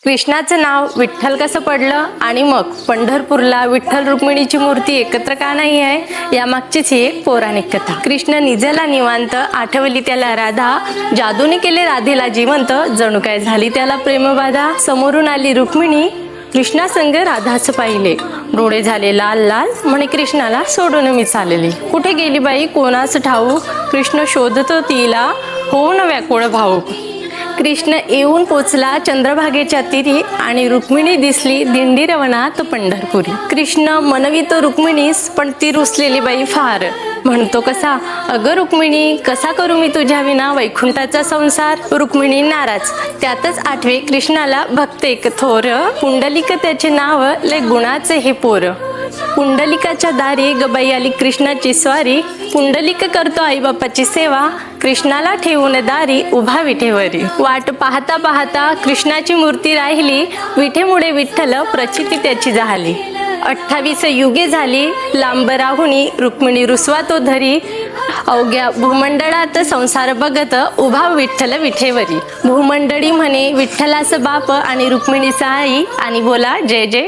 कृष्णाचं नाव विठ्ठल कसं पडलं आणि मग पंढरपूरला विठ्ठल रुक्मिणीची मूर्ती एकत्र का नाही आहे यामागचीच ही एक पौराणिक कथा। कृष्ण निजेला निवांत, आठवली त्याला राधा, जादूने केले राधेला जिवंत, जणू काय झाली त्याला प्रेमबाधा। समोरून आली रुक्मिणी, कृष्णासंग राधाच पाहिले, डोळे झाले लाल लाल, म्हणे कृष्णाला सोडून मी चालली। कुठे गेली बाई कोणास ठाऊक, कृष्ण शोधतो तिला, होऊन व्याकुळ भाऊक। कृष्ण येऊन पोचला चंद्रभागेच्या तीरी, आणि रुक्मिणी दिसली दिंडी रवणात पंढरपुरी। कृष्ण मनवितो रुक्मिणीस, पण ती रुसलेली बाई फार, म्हणतो कसा, अगं रुक्मिणी कसा करू मी तुझ्या विना वैकुंठाचा संसार। रुक्मिणी नाराज, त्यातच आठवे कृष्णाला भक्त एक थोर, पुंडलिक त्याचे नाव लय गुणाचे हे पोर। पुंडलिकाच्या दारी गबाई आली कृष्णाची स्वारी, पुंडलिक करतो आई बापाची सेवा, कृष्णाला ठेवून दारी उभा विठेवरी। वाट पाहता पाहता कृष्णाची मूर्ती राहिली, विठेमुळे विठ्ठल प्रचिती त्याची झाली। 28 युगे झाली लांब राहुनी, रुक्मिणी रुसवा तो धरी, अवघ्या भूमंडळात संसार बघत उभा विठ्ठल विठेवरी। भूमंडळी म्हणे विठ्ठलास बाप आणि रुक्मिणीचा आई, आणि बोला जय जय